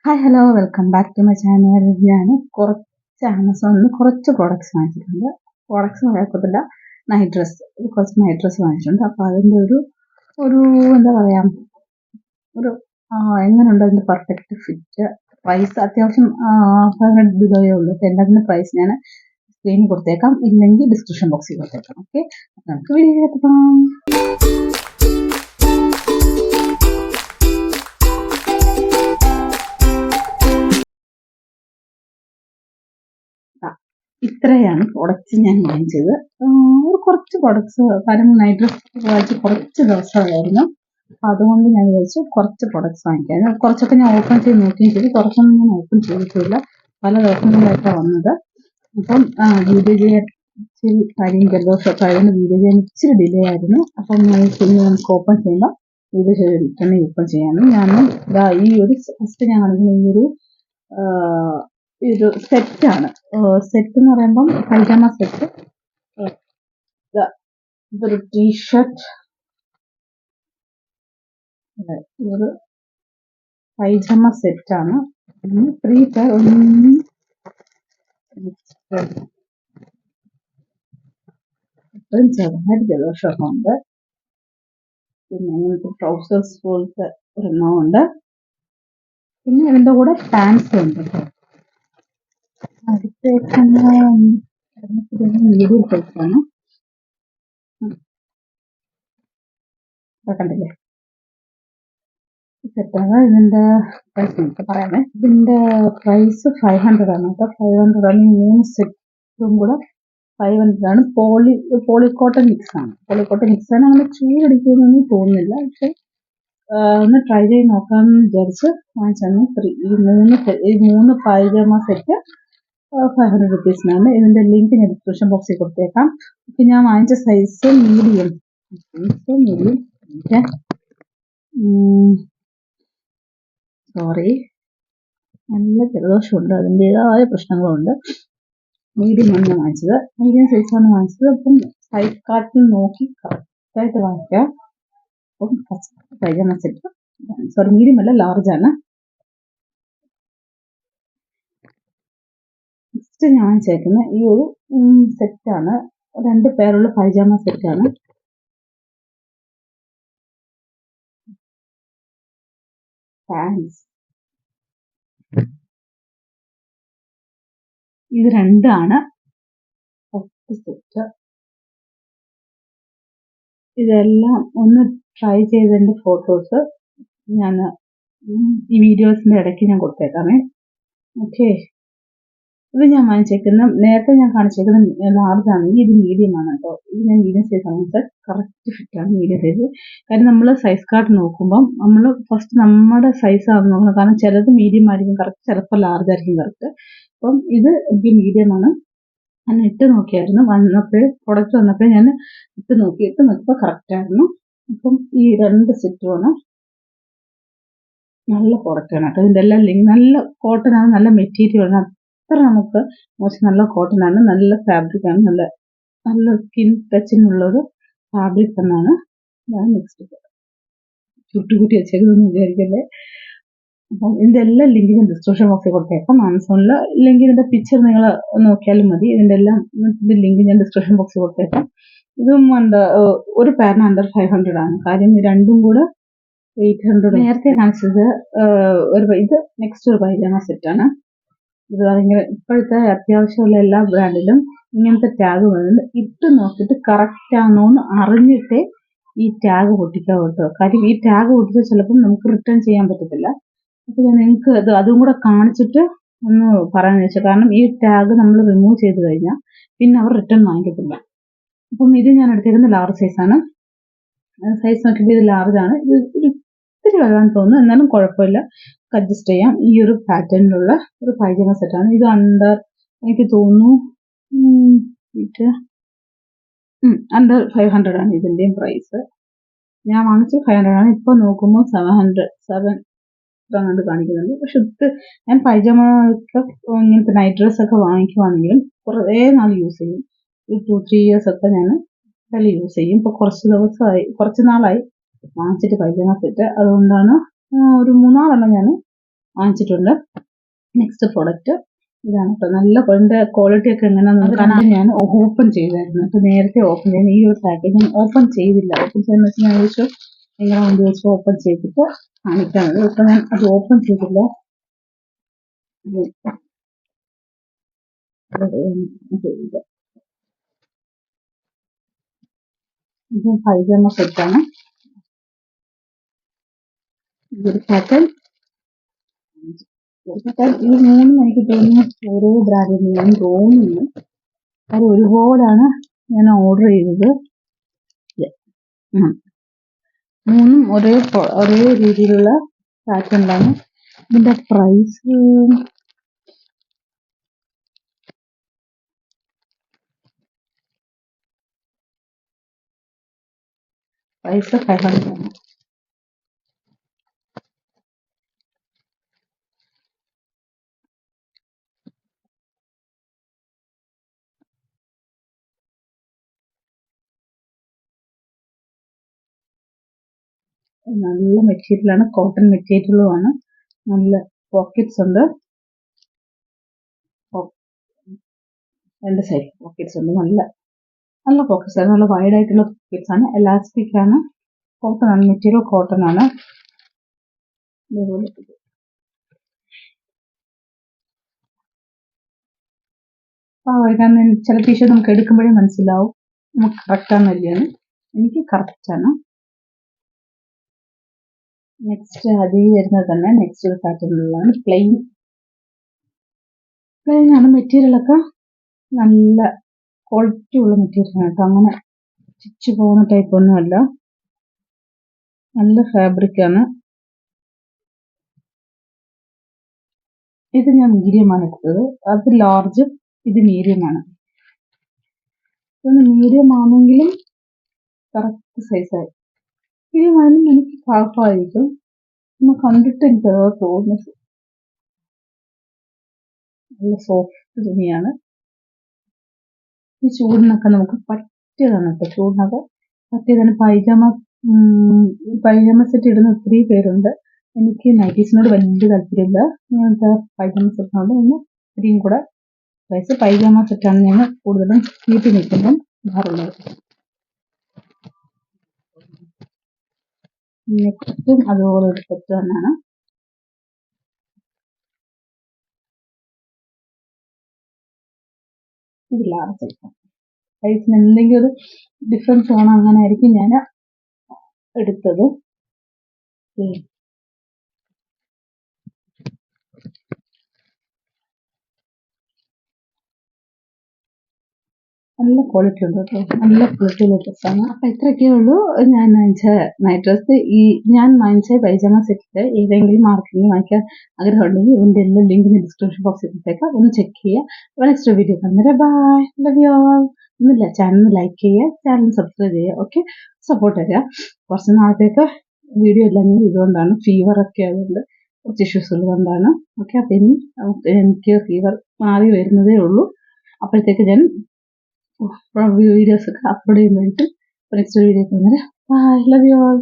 Hi hello welcome back to my channel. ഞാൻ കുറച്ച് ആമസോണിൽ നിന്ന് കുറച്ച് പ്രോഡക്റ്റ്സ് വാങ്ങിച്ചിട്ടുണ്ട്. പ്രോഡക്റ്റ്സ് പറയാത്തില്ല, കുറച്ച് നൈറ്റ് ഡ്രസ്സ് വാങ്ങിച്ചിട്ടുണ്ട്. അപ്പോൾ അതിൻ്റെ ഒരു ഒരു എന്താ പറയുക, ഒരു എങ്ങനെയുണ്ട് അതിൻ്റെ പെർഫെക്റ്റ് ഫിറ്റ്, പ്രൈസ് അത്യാവശ്യം 500 ബിലോയേ ഉള്ളൂ. അപ്പോൾ എല്ലാത്തിൻ്റെ പ്രൈസ് ഞാൻ സ്ക്രീനിൽ കൊടുത്തേക്കാം, ഇല്ലെങ്കിൽ ഡിസ്ക്രിപ്ഷൻ ബോക്സിൽ കൊടുത്തേക്കാം. ഓക്കെ, നമുക്ക് വീഡിയോ എടുക്കാം. ഇത്രയാണ് പ്രോഡക്റ്റ്സ് ഞാൻ വാങ്ങിച്ചത്. കുറച്ച് പ്രോഡക്ട്സ്, കാരണം നൈറ്റ് ഡ്രസ് വാങ്ങിച്ച് കുറച്ച് ദിവസമായിരുന്നു. അതുകൊണ്ട് ഞാൻ വിചാരിച്ചു കുറച്ച് പ്രോഡക്ട്സ് വാങ്ങിക്കാം. കുറച്ചൊക്കെ ഞാൻ ഓപ്പൺ ചെയ്ത് നോക്കുകയും ചെയ്തു. കുറച്ചൊന്നും ഞാൻ ഓപ്പൺ ചെയ്തിട്ടില്ല, പല ദിവസങ്ങളിലായിട്ടാണ് വന്നത്. അപ്പം വീഡിയോ ചെയ്യാൻ ഇച്ചിരി കാര്യം ജലദോഷമൊക്കെ ആയതുകൊണ്ട് വീഡിയോ ചെയ്യാൻ ഇച്ചിരി ഡിലേ ആയിരുന്നു. അപ്പം നമുക്ക് ഓപ്പൺ ചെയ്യുമ്പോൾ വീഡിയോ ചെയ്തിട്ട് ഓപ്പൺ ചെയ്യാനും ഞാൻ ഈ ഒരു ഫസ്റ്റ് ഞാൻ കാണിക്കുന്ന ഈ ഒരു സെറ്റാണ്. സെറ്റ് എന്ന് പറയുമ്പം പൈജാമ സെറ്റ്. ഇതൊരു ടീഷർട്ട്, ഇതൊരു പൈജാമ സെറ്റാണ്. 3 പെയർ. ഇത്രയും ചെറുതായിട്ട് ജലദോഷമൊക്കെ ഉണ്ട്. പിന്നെ ഇങ്ങനത്തെ ട്രൗസേഴ്സ് പോലത്തെ ഒരെണ്ണമുണ്ട്. പിന്നെ ഇതിൻ്റെ കൂടെ പാൻസ് ഉണ്ട്. അടുത്തേക്കാണ് മീഡിയം സൈസാണ്. കണ്ടില്ലേ, സെറ്റാണ്. ഇതിൻ്റെ പ്രൈസ് നമുക്ക് പറയാമേ. ഇതിൻ്റെ പ്രൈസ് 500 ആണ് കേട്ടോ. 500 ആണ്. 3 സെറ്റും കൂടെ 500 ആണ്. പോളിക്കോട്ടൺ മിക്സ് ആണ്. പോളിക്കോട്ടൺ മിക്സ് ആണ്. അങ്ങനെ ചൂടടിക്കുമെന്നൊന്നും തോന്നുന്നില്ല. പക്ഷെ ഒന്ന് ട്രൈ ചെയ്ത് നോക്കാമെന്ന് വിചാരിച്ച് വാങ്ങിച്ചാണ്. ഈ മൂന്ന് പൈജാമ സെറ്റ് 500 റുപ്പീസിനാണ്. ഇതിൻ്റെ ലിങ്ക് ഞാൻ ഡിസ്ക്രിപ്ഷൻ ബോക്സിൽ കൊടുത്തേക്കാം. ഇപ്പം ഞാൻ വാങ്ങിച്ച സൈസ് മീഡിയം. സോറി, നല്ല ജലദോഷമുണ്ട്, അതിൻ്റെതായ പ്രശ്നങ്ങളുണ്ട്. മീഡിയമാണ് ഞാൻ വാങ്ങിച്ചത്. മീഡിയം സൈസാണ് വാങ്ങിച്ചത്. അപ്പം സൈസ് കാർട്ടിൽ നോക്കി കറക്റ്റായിട്ട് വാങ്ങിക്കാം. അപ്പം first pyjama set, sorry medium അല്ല, ലാർജാണ്. നെക്സ്റ്റ് ഞാൻ വാങ്ങിച്ചേക്കുന്ന ഈ ഒരു സെറ്റാണ്. 2 പേരുള്ള പൈജാമ സെറ്റാണ്. പാൻസ് ഇത് രണ്ടാണ് ഫസ്റ്റ് സെറ്റ്. ഇതെല്ലാം ഒന്ന് ട്രൈ ചെയ്തതിൻ്റെ ഫോട്ടോസ് ഞാൻ ഈ വീഡിയോസിൻ്റെ ഇടയ്ക്ക് ഞാൻ കൊടുത്തേക്കാമേ. ഓക്കെ, ഇത് ഞാൻ വാങ്ങിച്ചേക്കുന്ന, നേരത്തെ ഞാൻ കാണിച്ചേക്കുന്ന ലാർജ് ആണെങ്കിൽ ഇത് മീഡിയം ആണ് കേട്ടോ. ഇത് ഞാൻ മീഡിയം സൈസ് വാങ്ങിച്ചാൽ കറക്റ്റ് ഫിറ്റാണ് മീഡിയം സൈസ്. കാര്യം നമ്മൾ സൈസ് കാർഡ് നോക്കുമ്പം നമ്മൾ ഫസ്റ്റ് നമ്മുടെ സൈസ് ആണ് നോക്കുന്നത്. കാരണം ചിലത് മീഡിയം ആയിരിക്കും കറക്റ്റ്, ചിലപ്പോൾ ലാർജ് ആയിരിക്കും കറക്റ്റ്. അപ്പം ഇത് എനിക്ക് മീഡിയം ആണ്. ഞാൻ ഇട്ട് നോക്കിയായിരുന്നു, പ്രൊഡക്റ്റ് വന്നപ്പോഴേ ഞാൻ ഇട്ട് നോക്കിയപ്പോൾ കറക്റ്റായിരുന്നു. അപ്പം ഈ 2 സെറ്റുമാണ്. നല്ല പ്രോഡക്റ്റാണ് കേട്ടോ. ഇതിൻ്റെ എല്ലാം നല്ല കോട്ടൺ ആണ്, നല്ല മെറ്റീരിയലാണ്. അത്ര നമുക്ക് മോശം, നല്ല കോട്ടൺ ആണ്, നല്ല ഫാബ്രിക് ആണ്, നല്ല സ്കിൻ ടച്ചിനുള്ളൊരു ഫാബ്രിക് തന്നെയാണ്. ഞാൻ നെക്സ്റ്റ് ചുട്ടുകൂട്ടി വെച്ചേക്കുന്നതെന്ന് വിചാരിക്കല്ലേ. അപ്പം ഇതിൻ്റെ എല്ലാ ലിങ്ക് ഞാൻ ഡിസ്ക്രിപ്ഷൻ ബോക്സിൽ കൊടുത്തേക്കാം. ആമസോണിൽ ഇല്ലെങ്കിൽ ഇതിൻ്റെ പിക്ചർ നിങ്ങൾ നോക്കിയാലും മതി. ഇതിൻ്റെ എല്ലാം ലിങ്ക് ഞാൻ ഡിസ്ക്രിപ്ഷൻ ബോക്സിൽ കൊടുത്തേക്കാം. ഇതും ഒരു പാരിന് അണ്ടർ 500 ആണ്. കാര്യം രണ്ടും കൂടെ 800. നേരത്തെ കാണിച്ചത് ഇത് നെക്സ്റ്റ് ഒരു പൈജാമ സെറ്റാണ്. ഇത് ഭയങ്കര ഇപ്പോഴത്തെ അത്യാവശ്യമുള്ള എല്ലാ ബ്രാൻഡിലും ഇങ്ങനത്തെ ടാഗ് വരുന്നുണ്ട്. ഇട്ട് നോക്കിയിട്ട് കറക്റ്റ് ആണോ എന്ന് അറിഞ്ഞിട്ടേ ഈ ടാഗ് പൊട്ടിക്കാൻ കേട്ടോ. കാര്യം ഈ ടാഗ് പൊട്ടിച്ചാൽ ചിലപ്പം നമുക്ക് റിട്ടേൺ ചെയ്യാൻ പറ്റത്തില്ല. അപ്പോൾ ഞാൻ നിങ്ങൾക്ക് അതും കൂടെ കാണിച്ചിട്ട് ഒന്ന് പറയാമെന്ന് വെച്ചാൽ, കാരണം ഈ ടാഗ് നമ്മൾ റിമൂവ് ചെയ്ത് കഴിഞ്ഞാൽ പിന്നെ അവർ റിട്ടേൺ വാങ്ങിക്കത്തില്ല. അപ്പം ഇത് ഞാൻ എടുത്തിരുന്ന ലാർജ് സൈസാണ്. സൈസ് നോക്കിയപ്പോൾ ഇത് ലാർജാണ്. ഇത് ഇത്തിരി വരാൻ തോന്നുന്നു, എന്നാലും കുഴപ്പമില്ല, അഡ്ജസ്റ്റ് ചെയ്യാം. ഈ ഒരു പാറ്റേണിലുള്ള ഒരു പൈജാമ സെറ്റാണ്. ഇത് എനിക്ക് തോന്നുന്നു അണ്ടർ 500 ആണ് ഇതിൻ്റെയും പ്രൈസ്. ഞാൻ വാങ്ങിച്ചത് 500 ആണ്. ഇപ്പോൾ നോക്കുമ്പോൾ 700 കാണിക്കുന്നുണ്ട്. പക്ഷെ ഇത് ഞാൻ പൈജാമ ഇങ്ങനത്തെ നൈറ്റ് ഡ്രസ്സൊക്കെ വാങ്ങിക്കുവാണെങ്കിലും കുറേ നാൾ യൂസ് ചെയ്യും. ഈ 2-3 years ഒക്കെ ഞാൻ യൂസ് ചെയ്യും. ഇപ്പോൾ കുറച്ച് നാളായി വാങ്ങിച്ചിട്ട് പൈജാമ സെറ്റ്. അതുകൊണ്ടാണ് ഒരു 3-4 എണ്ണം ഞാൻ വാങ്ങിച്ചിട്ടുണ്ട്. നെക്സ്റ്റ് പ്രൊഡക്റ്റ് ഇതാണ് കേട്ടോ. നല്ല ഇതിന്റെ ക്വാളിറ്റി ഒക്കെ എങ്ങനെയാണെന്ന് കണ്ട് ഞാൻ ഓപ്പൺ ചെയ്തായിരുന്നു. അപ്പൊ നേരത്തെ ഓപ്പൺ ചെയ്യാൻ ഈ ഒരു പാക്കേജ് ഞാൻ ഓപ്പൺ ചെയ്തില്ല. ഓപ്പൺ ചെയ്യാന്ന് വെച്ചാൽ ഞാൻ ചോദിച്ചു എങ്ങനെ കൊണ്ട് വെച്ച് ഓപ്പൺ ചെയ്തിട്ട് കാണിക്കാനുള്ളത്. ഇപ്പൊ ഞാൻ അത് ഓപ്പൺ ചെയ്തില്ല. ഇത് പൈജാമ സെറ്റാണ്. ഇതൊരു പാറ്റേൺ. ഈ മൂന്നും എനിക്ക് തോന്നുന്നു ഓരോ ബ്രാൻഡിൽ ഞാൻ തോന്നുന്നു അത് ഒരുപോലാണ് ഞാൻ ഓർഡർ ചെയ്തത്. മൂന്നും ഒരേ രീതിയിലുള്ള പാറ്റേണിലാണ്. ഇതിന്റെ പ്രൈസ് 500 ആണ്. നല്ല മെറ്റീരിയലാണ്, കോട്ടൺ മെറ്റീരിയലുമാണ്. നല്ല പോക്കറ്റ്സ് ഉണ്ട്, രണ്ട് സൈഡ് പോക്കറ്റ്സ് ഉണ്ട്. നല്ല നല്ല പോക്കറ്റ്സ് ആണ്, നല്ല വൈഡ് ആയിട്ടുള്ള പോക്കറ്റ്സ് ആണ്. എലാസ്റ്റിക് ആണ്, കോട്ടൺ ആണ്, മെറ്റീരിയൽ കോട്ടൺ ആണ്. ചില ടീഷർട്ട് നമുക്ക് എടുക്കുമ്പോഴേ മനസ്സിലാവും നമുക്ക് കറക്റ്റ് ആണെന്നല്ലാണ്. എനിക്ക് കറക്റ്റ് ആണ്. നെക്സ്റ്റ് അതിൽ വരുന്നത് തന്നെ നെക്സ്റ്റ് ഒരു പാറ്റേണിലാണ്. പ്ലെയിൻ ആണ്. മെറ്റീരിയലൊക്കെ നല്ല ക്വാളിറ്റി ഉള്ള മെറ്റീരിയൽ ആണ് കേട്ടോ. അങ്ങനെ സ്റ്റിച്ച് പോകുന്ന ടൈപ്പ് ഒന്നുമല്ല, നല്ല ഫാബ്രിക് ആണ്. ഇത് ഞാൻ മീഡിയം ആണ് എടുത്തത്, അത് ലാർജ്, ഇത് മീഡിയം ആണ്. മീഡിയം ആണെങ്കിലും കറക്റ്റ് സൈസായി. മീഡിയം ആണെങ്കിലും എനിക്ക് കുഴപ്പമായിരിക്കും. നമ്മൾ കണ്ടിട്ട് എനിക്ക് തോന്നുന്നത് നല്ല സോഫ്റ്റ് തുണിയാണ്. ഈ ചൂടിനൊക്കെ നമുക്ക് പറ്റിയതാണ് കേട്ടോ. ചൂടിനൊക്കെ പറ്റിയതാണ്. പൈജാമ സെറ്റ് ഇടുന്ന ഒത്തിരി പേരുണ്ട്. എനിക്ക് നൈറ്റീസിനോട് വലിയ താല്പര്യമില്ല. ഇങ്ങനത്തെ പൈജാമ സെറ്റിനോട് ഒന്ന് ഇത്തിരിയും കൂടെ പ്രൈസ്. പൈജാമ സെറ്റാണ് ഞാൻ കൂടുതലും വീട്ടിൽ നിൽക്കുമ്പം ഇടാറുള്ളത്. നെക്സ്റ്റും അതുപോലെ ഒരു സെറ്റ് തന്നെയാണ്. ഇത് ലാർജ് സെറ്റ്. പ്രൈസിന് എന്തെങ്കിലും ഒരു ഡിഫറൻസ് വേണം, അങ്ങനെ ആയിരിക്കും ഞാൻ എടുത്തത്. നല്ല ക്വാളിറ്റി ഉണ്ട് കേട്ടോ, നല്ല ക്വാളിറ്റിയുള്ള ഡ്രസ്സാണ്. അപ്പൊ ഇത്രയൊക്കെ ഉള്ളൂ ഞാൻ വാങ്ങിച്ച നൈറ്റ് ഡ്രസ്. ഞാൻ വാങ്ങിച്ച പൈജാമ സെറ്റില് ഏതെങ്കിലും മാർക്കറ്റിൽ വാങ്ങിക്കാൻ ആഗ്രഹമുണ്ടെങ്കിൽ ഇതിന്റെ എല്ലാ ലിങ്കും ഡിസ്ക്രിപ്ഷൻ ബോക്സിൽ ഇട്ടേക്കാം, ഒന്ന് ചെക്ക് ചെയ്യുക. അപ്പോൾ നെക്സ്റ്റ് വീഡിയോ കാണുന്നത്. Bye, love you all. ഒന്നുമില്ല, ചാനൽ ലൈക്ക് ചെയ്യുക, ചാനൽ സബ്സ്ക്രൈബ് ചെയ്യുക. ഓക്കെ, സപ്പോർട്ട് തരിക. കുറച്ച് നാളത്തേക്ക് വീഡിയോ എല്ലാം ഇതുകൊണ്ടാണ്, ഫീവർ ഒക്കെ ആയതുകൊണ്ട് കുറച്ച് ഇഷ്യൂസ് ഉള്ളതുകൊണ്ടാണ്. ഓക്കെ, അപ്പം ഇനി എനിക്ക് ഫീവർ മാറി വരുന്നതേ ഉള്ളൂ. അപ്പോഴത്തേക്ക് ഞാൻ വീഡിയോസ് ഒക്കെ അപ്ലോഡ് ചെയ്യുന്നതായിട്ട് നെക്സ്റ്റ് വീഡിയോ കാണുന്നത്. Bye, love you all.